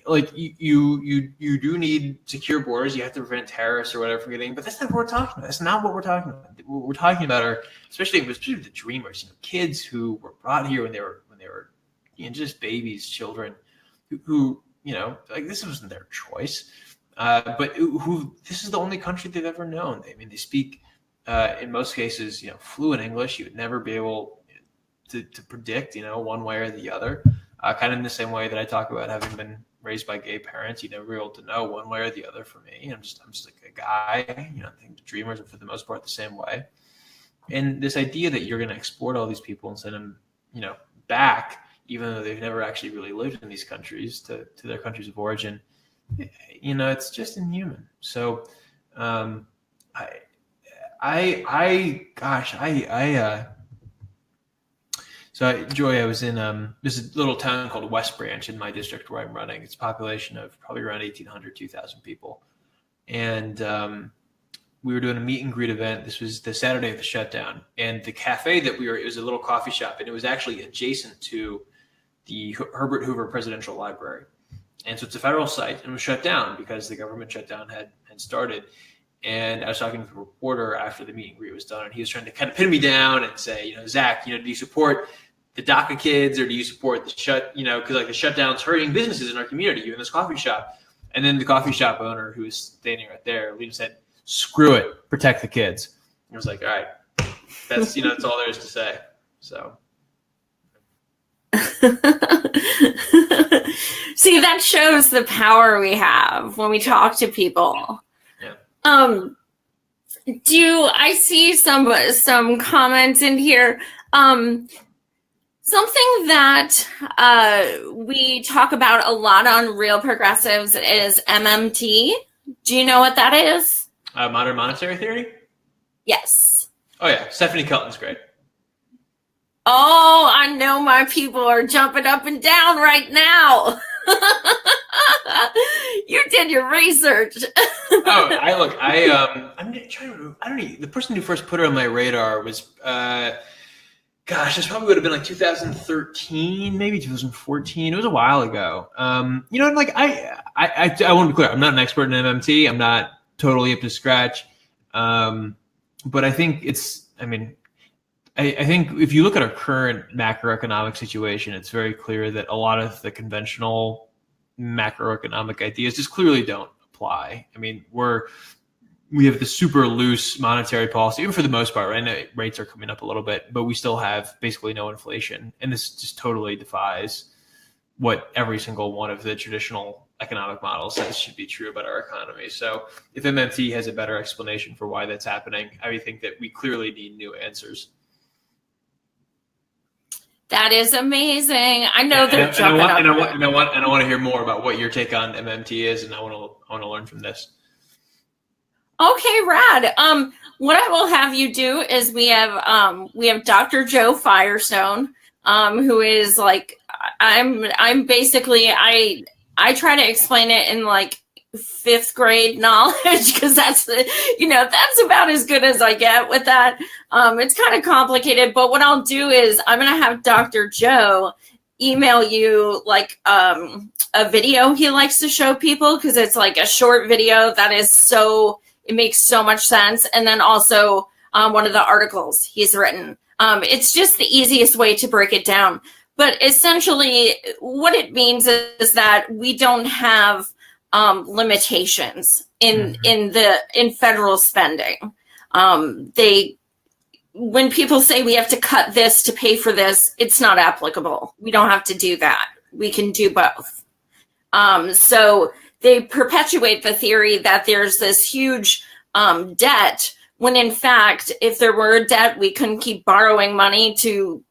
like, you do need secure borders. You have to prevent terrorists or whatever from getting, but that's not what we're talking about. That's not what we're talking about. What we're talking about are, especially the dreamers, kids who were brought here when they were just babies, children who like, this wasn't their choice, but who this is the only country they've ever known. I mean, they speak in most cases, fluent English. You would never be able to predict, one way or the other. Kind of in the same way that I talk about having been raised by gay parents, you never be able to know one way or the other for me. I'm just like a guy. I think the dreamers are for the most part the same way. And this idea that you're going to export all these people and send them, back, even though they've never actually really lived in these countries, to their countries of origin, it's just inhuman. So, Joy, I was in there's a little town called West Branch in my district where I'm running. It's a population of probably around 1,800, 2,000 people. And we were doing a meet and greet event. This was the Saturday of the shutdown. And the cafe that it was a little coffee shop, and it was actually adjacent to the Herbert Hoover Presidential Library. And so it's a federal site, and it was shut down because the government shutdown had started. And I was talking to the reporter after the meet and greet was done, and he was trying to kind of pin me down and say, Zach, do you support the DACA kids, or do you support the because like the shutdown's hurting businesses in our community, you in this coffee shop. And then the coffee shop owner, who was standing right there, said, screw it, protect the kids. And I was like, all right, that's, that's all there is to say. So. See, that shows the power we have when we talk to people. Yeah. I see some comments in here. Something that we talk about a lot on Real Progressives is MMT. Do you know what that is? Modern monetary theory? Yes. Oh, yeah. Stephanie Kelton's great. Oh, I know my people are jumping up and down right now. You did your research. I'm trying to. I don't know. The person who first put her on my radar was, this probably would have been like 2013, maybe 2014. It was a while ago. And like I want to be clear. I'm not an expert in MMT. I'm not totally up to scratch. But I think I think if you look at our current macroeconomic situation, it's very clear that a lot of the conventional macroeconomic ideas just clearly don't apply. I mean, we have the super loose monetary policy, even for the most part, right? Now, rates are coming up a little bit, but we still have basically no inflation. And this just totally defies what every single one of the traditional economic models says should be true about our economy. So if MMT has a better explanation for why that's happening, I think that we clearly need new answers. That is amazing. I know they're jumping up. I want to hear more about what your take on MMT is, and I want to learn from this. Okay, rad. What I will have you do is we have Dr. Joe Firestone, who is like I'm basically I try to explain it in like fifth grade knowledge because that's about as good as I get with that. It's kind of complicated, but what I'll do is I'm gonna have Dr. Joe email you like a video he likes to show people because it's like a short video that is it makes so much sense. And then also one of the articles he's written. It's just the easiest way to break it down. But essentially, what it means is that we don't have limitations in federal spending. When people say we have to cut this to pay for this, it's not applicable. We don't have to do that. We can do both. So they perpetuate the theory that there's this huge debt, when in fact, if there were a debt, we couldn't keep borrowing money to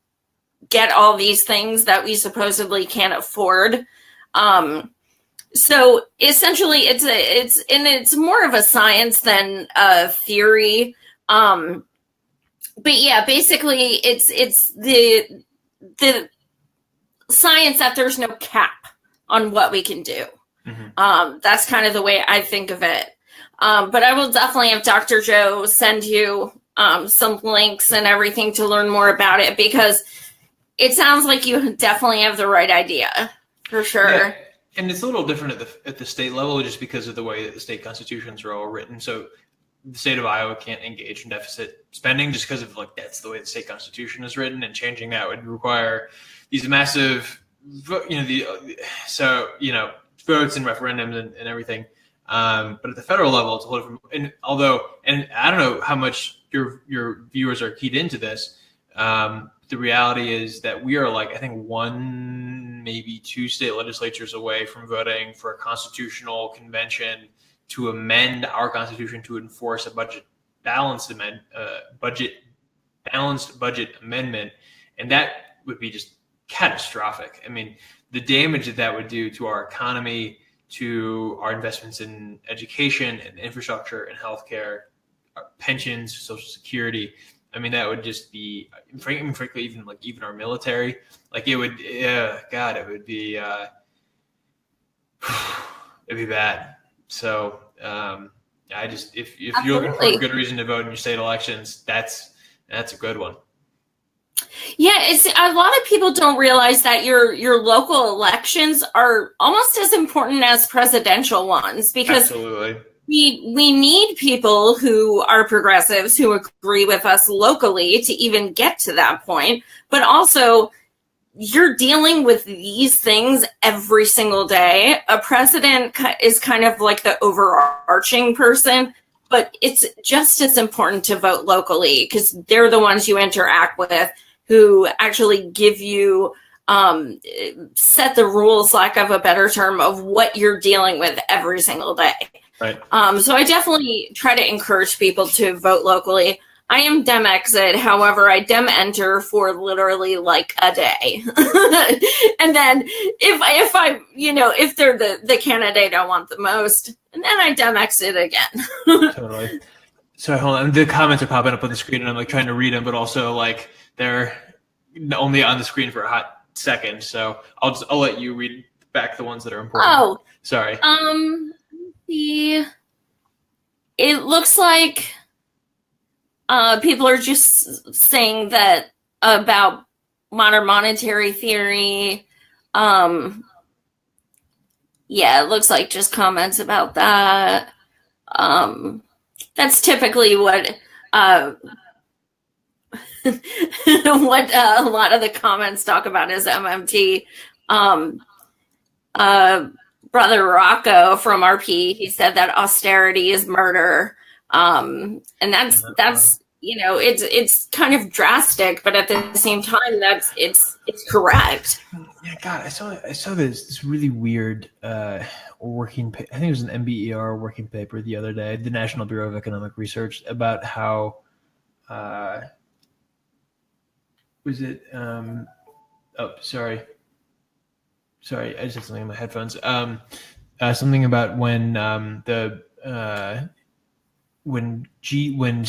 get all these things that we supposedly can't afford. So essentially, it's more of a science than a theory. But yeah, basically, it's the science that there's no cap on what we can do. That's kind of the way I think of it. But I will definitely have Dr. Joe send you some links and everything to learn more about it, because it sounds like you definitely have the right idea, for sure. Yeah. And it's a little different at the state level just because of the way that the state constitutions are all written. So the state of Iowa can't engage in deficit spending just because of that's the way the state constitution is written, and changing that would require these massive, votes and referendums and everything. But at the federal level, it's a whole different. And I don't know how much your viewers are keyed into this. The reality is that we are I think one, maybe two state legislatures away from voting for a constitutional convention to amend our constitution to enforce a balanced budget amendment, and that would be just catastrophic. I mean, the damage that would do to our economy, to our investments in education and infrastructure and healthcare, our pensions, Social Security. I mean, that would just be, frankly, even our military. It would, God, it would be, it'd be bad. So, if you're looking for a good reason to vote in your state elections, that's a good one. Yeah, it's a lot of people don't realize that your local elections are almost as important as presidential ones, because absolutely. We need people who are progressives who agree with us locally to even get to that point. But also, you're dealing with these things every single day. A president is kind of like the overarching person, but it's just as important to vote locally, because they're the ones you interact with, who actually give you, set the rules, lack of a better term, of what you're dealing with every single day. Right. So I definitely try to encourage people to vote locally. I am Dem exit, however, I Dem enter for literally a day. And then if they're the candidate I want the most, and then I Dem exit again. Totally. So hold on, the comments are popping up on the screen, and I'm trying to read them, but also they're only on the screen for a hot second. So I'll let you read back the ones that are important. Oh, sorry. It looks like people are just saying that about modern monetary theory. Yeah, it looks like just comments about that. That's typically what what a lot of the comments talk about is MMT. Brother Rocco from RP, he said that austerity is murder. And that's it's kind of drastic, but at the same time, it's correct. Yeah, God, I saw this really weird working. I think it was an NBER working paper the other day, the National Bureau of Economic Research, about how was it? Sorry, I just had something in my headphones. Something about when when government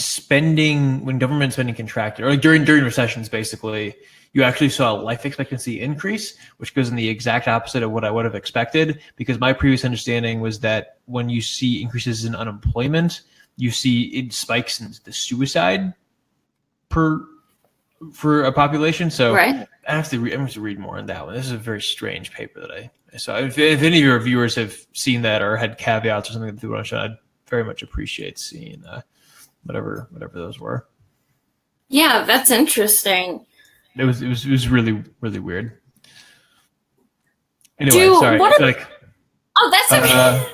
spending contracted, or during recessions, basically, you actually saw a life expectancy increase, which goes in the exact opposite of what I would have expected. Because my previous understanding was that when you see increases in unemployment, you see it spikes in the suicide for a population. So Right. I have to read more on that one. This is a very strange paper that I saw. If any of your viewers have seen that or had caveats or something that they want to show, I'd very much appreciate seeing whatever those were. Yeah, that's interesting. It was really, really weird. Anyway, sorry. Oh, that's okay.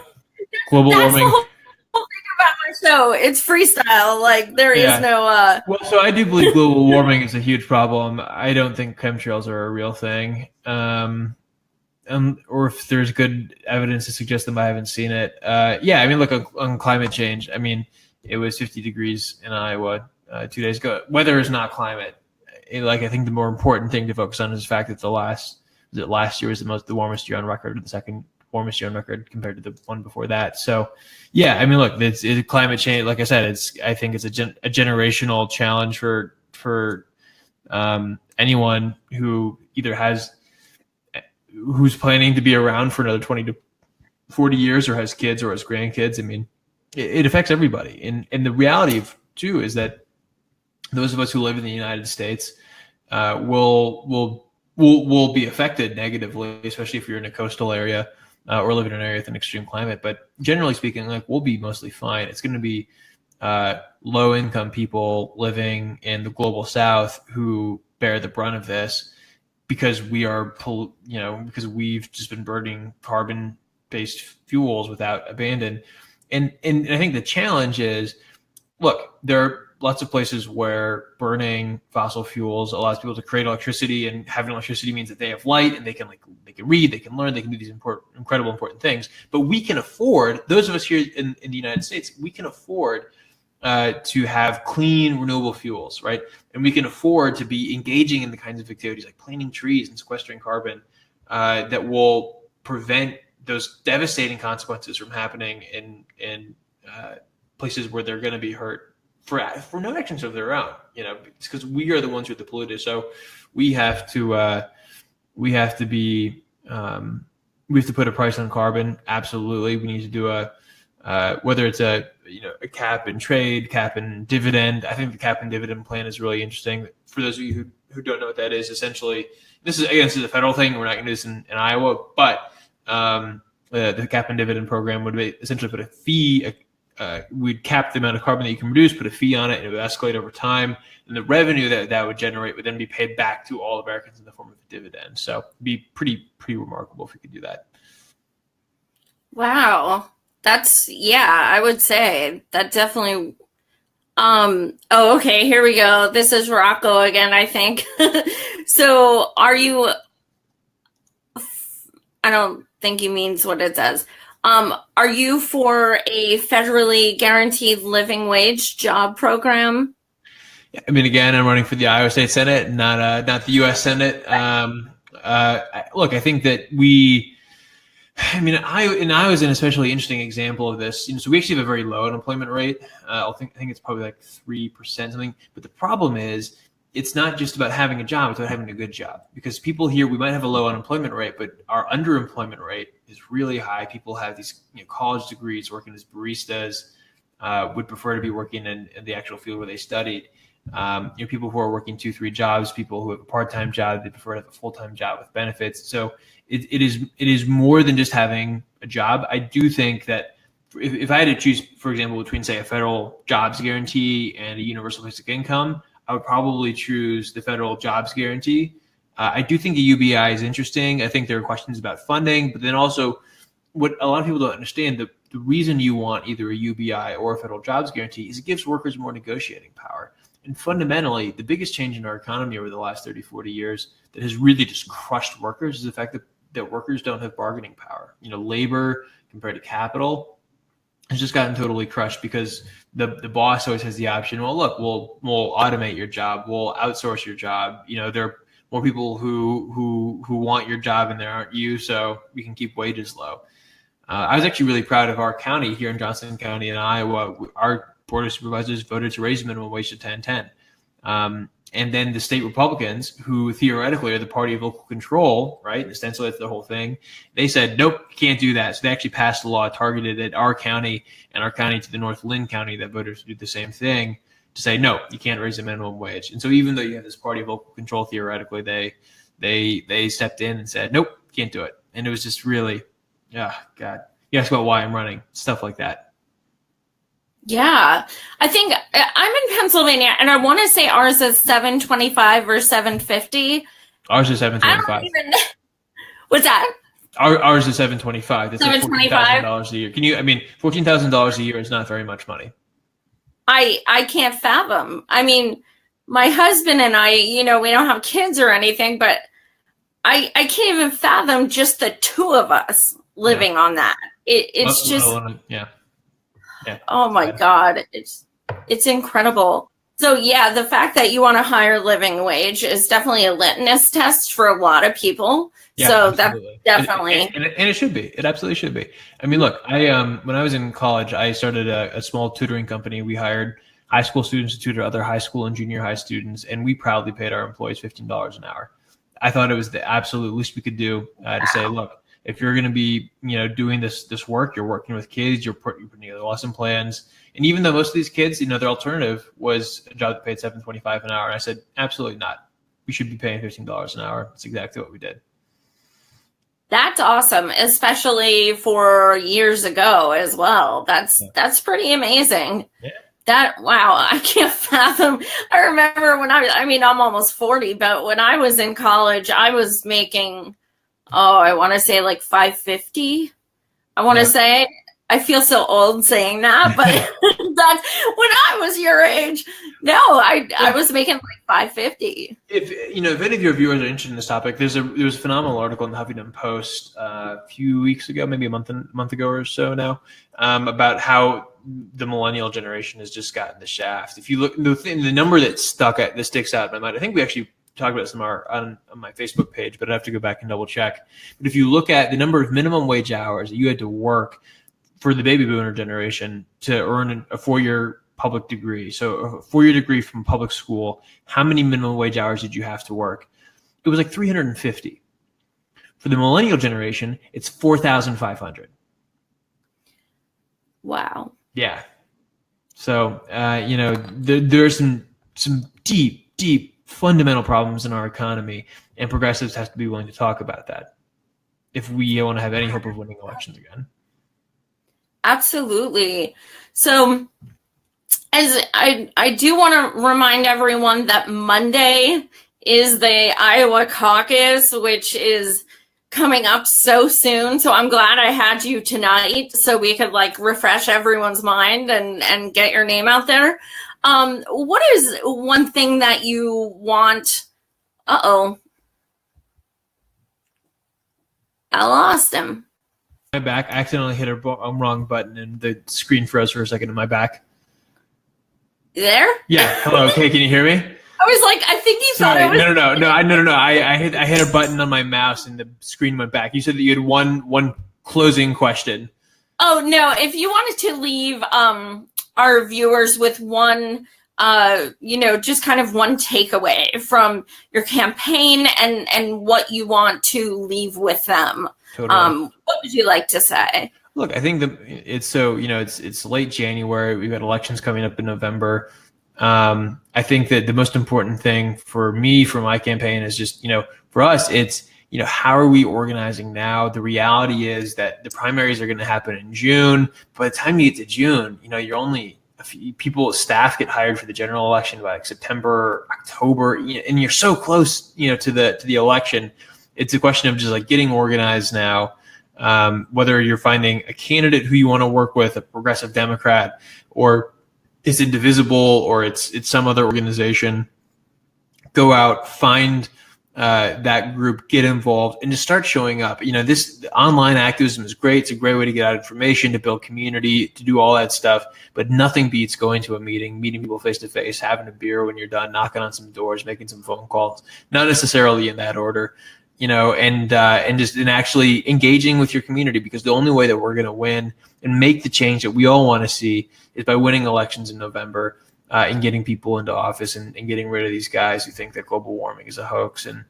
Global That's warming. the whole thing about my show. It's freestyle. Like there is no. Well, so I do believe global warming is a huge problem. I don't think chemtrails are a real thing. Or if there's good evidence to suggest them, I haven't seen it. Yeah, I mean, look, on climate change, I mean, it was 50 degrees in Iowa 2 days ago. Weather is not climate. I think the more important thing to focus on is the fact that last year was the warmest year on record, or the second warmest year on record compared to the one before that. So, yeah, I mean, look, it's climate change. Like I said, I think it's a generational challenge for anyone who either who's planning to be around for another 20 to 40 years or has kids or has grandkids. I mean, it affects everybody. And the reality too is that those of us who live in the United States will be affected negatively, especially if you're in a coastal area or live in an area with an extreme climate. But generally speaking, we'll be mostly fine. It's going to be low income people living in the global South who bear the brunt of this, because because we've just been burning carbon-based fuels without abandon. And I think the challenge is, look, there are lots of places where burning fossil fuels allows people to create electricity, and having electricity means that they have light and they can read, they can learn, they can do these incredible important things. But we can afford, those of us here in the United States, we can afford to have clean, renewable fuels, right? And we can afford to be engaging in the kinds of activities like planting trees and sequestering carbon that will prevent those devastating consequences from happening in places where they're going to be hurt for no actions of their own. It's because we are the ones who are the polluters. So we have to put a price on carbon. Absolutely, we need to do whether it's a cap and trade, cap and dividend. I think the cap and dividend plan is really interesting. For those of you who don't know what that is, essentially, this is a federal thing. We're not going to do this in Iowa, but the cap and dividend program would essentially put a fee. We'd cap the amount of carbon that you can produce, put a fee on it, and it would escalate over time. And the revenue that would generate would then be paid back to all Americans in the form of a dividend. So it'd be pretty remarkable if we could do that. Wow. I would say that definitely. Okay, here we go. This is Rocco again, I think. So are you, I don't think he means what it says. Are you for a federally guaranteed living wage job program? Yeah, I mean, again, I'm running for the Iowa State Senate, not the U.S. Senate. Look, I think that Iowa is an especially interesting example of this. So we actually have a very low unemployment rate. I think it's probably like 3% something. But the problem is, it's not just about having a job; it's about having a good job. Because people here, we might have a low unemployment rate, but our underemployment rate is really high. People have these college degrees, working as baristas, would prefer to be working in the actual field where they studied. People who are working 2-3 jobs, people who have a part-time job, they prefer to have a full-time job with benefits. So it is more than just having a job. I do think that if I had to choose, for example, between say a federal jobs guarantee and a universal basic income, I would probably choose the federal jobs guarantee. I do think the UBI is interesting. I think there are questions about funding, but then also what a lot of people don't understand, the reason you want either a UBI or a federal jobs guarantee is it gives workers more negotiating power. And fundamentally, the biggest change in our economy over the last 30, 40 years that has really just crushed workers is the fact that workers don't have bargaining power. Labor compared to capital has just gotten totally crushed because the boss always has the option, well, look, we'll automate your job, we'll outsource your job. There are more people who want your job and there aren't you, so we can keep wages low. I was actually really proud of our county here in Johnson County in Iowa. Our Board of Supervisors voted to raise the minimum wage to 10.10. And then the state Republicans, who theoretically are the party of local control, right? Ostensibly that's the whole thing. They said, nope, can't do that. So they actually passed a law targeted at our county and our county to the North Lynn County that voted to do the same thing, to say, no, you can't raise the minimum wage. And so even though you have this party of local control, theoretically, they stepped in and said, nope, can't do it. And it was just really, God. You ask about why I'm running, stuff like that. Yeah, I think I'm in Pennsylvania, and I want to say ours is $7.25 or $7.50. Ours is $7.25. I don't even. What's that? Ours is $7.25. That's like $14,000 a year. $14,000 a year is not very much money. I can't fathom. I mean, my husband and I, we don't have kids or anything, but I can't even fathom just the two of us living on that. It's just. Yeah. Oh my God. It's incredible. So yeah, the fact that you want a higher living wage is definitely a litmus test for a lot of people. Yeah, so absolutely. That's definitely. And it should be. It absolutely should be. I mean, look, when I was in college, I started a small tutoring company. We hired high school students to tutor other high school and junior high students, and we proudly paid our employees $15 an hour. I thought it was the absolute least we could do to say, look, if you're going to be, doing this work, you're working with kids, you're putting together lesson plans. And even though most of these kids, their alternative was a job that paid $7.25 an hour. And I said, absolutely not. We should be paying $15 an hour. That's exactly what we did. That's awesome, especially for years ago as well. That's pretty amazing. Yeah. Wow, I can't fathom. I remember when I'm almost 40, but when I was in college, I was making I want to say like $5.50. I want to say, I feel so old saying that, but that's when I was your age. No, I was making like $5.50. If any of your viewers are interested in this topic, there was a phenomenal article in the Huffington Post a few weeks ago, maybe a month ago or so now, about how the millennial generation has just gotten the shaft. If you look, the number that sticks out in my mind, I think we actually talk about this on my Facebook page, but I'd have to go back and double check. But if you look at the number of minimum wage hours that you had to work for the baby boomer generation to earn a 4-year public degree, so a 4-year degree from public school, how many minimum wage hours did you have to work? It was like 350. For the millennial generation, it's 4,500. Wow. Yeah. So, there's some deep fundamental problems in our economy, and progressives have to be willing to talk about that if we want to have any hope of winning elections again. Absolutely. So as I do want to remind everyone that Monday is the Iowa caucus, which is coming up so soon. So I'm glad I had you tonight so we could refresh everyone's mind and get your name out there. What is one thing that you want? I lost him. My back. I accidentally hit a wrong button and the screen froze for a second in my back. There? Yeah. Hello. Okay. Can you hear me? I was like, I think you thought I was. No. I hit a button on my mouse and the screen went back. You said that you had one closing question. Oh no! If you wanted to leave our viewers with one, just kind of one takeaway from your campaign and what you want to leave with them. Totally. What would you like to say? Look, I think it's late January. We've got elections coming up in November. I think that the most important thing for me, for my campaign, is just, for us, it's, how are we organizing now? The reality is that the primaries are going to happen in June. By the time you get to June, you're only a few people, staff get hired for the general election by September, October, and you're so close, to the election. It's a question of just getting organized now. Whether you're finding a candidate who you want to work with, a progressive Democrat, or it's Indivisible, or it's some other organization, go out, find that group, get involved, and just start showing up. This online activism is great. It's a great way to get out information, to build community, to do all that stuff. But nothing beats going to a meeting people face to face, having a beer when you're done, knocking on some doors, making some phone calls. Not necessarily in that order. and actually engaging with your community, because the only way that we're going to win and make the change that we all want to see is by winning elections in November, and getting people into office and getting rid of these guys who think that global warming is a hoax and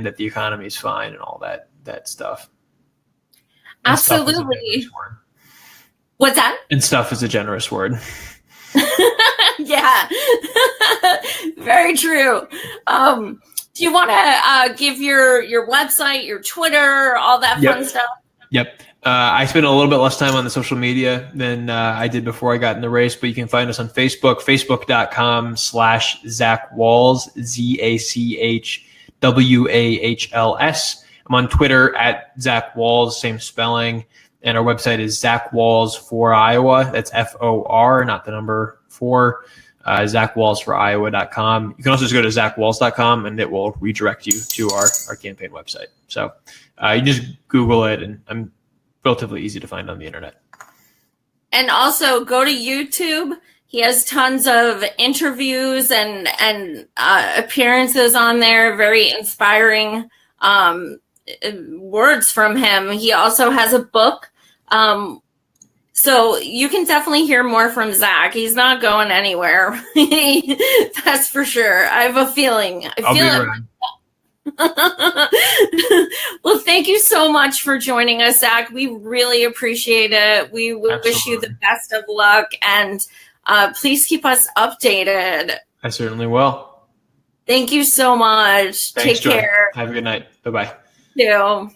that the economy is fine and all that stuff. And absolutely. What's that? And stuff is a generous word. Yeah, very true. Do you want to give your website, your Twitter, all that fun stuff? Yep. I spend a little bit less time on the social media than I did before I got in the race, but you can find us on Facebook, facebook.com/Zach Wahls, ZACHWAHLS. I'm on Twitter at Zach Wahls, same spelling. And our website is Zach Wahls for Iowa. That's FOR, not the number 4. ZachWahls4Iowa.com. You can also just go to ZachWahls.com and it will redirect you to our campaign website. So you just Google it, and I'm relatively easy to find on the internet. And also go to YouTube. He has tons of interviews and appearances on there. Very inspiring words from him. He also has a book. So you can definitely hear more from Zach. He's not going anywhere. That's for sure. I have a feeling. I'll be around. Well, thank you so much for joining us, Zach. We really appreciate it. We wish you the best of luck, and please keep us updated. I certainly will. Thank you so much. Thanks, Take care. Have a good night. Bye-bye. You too.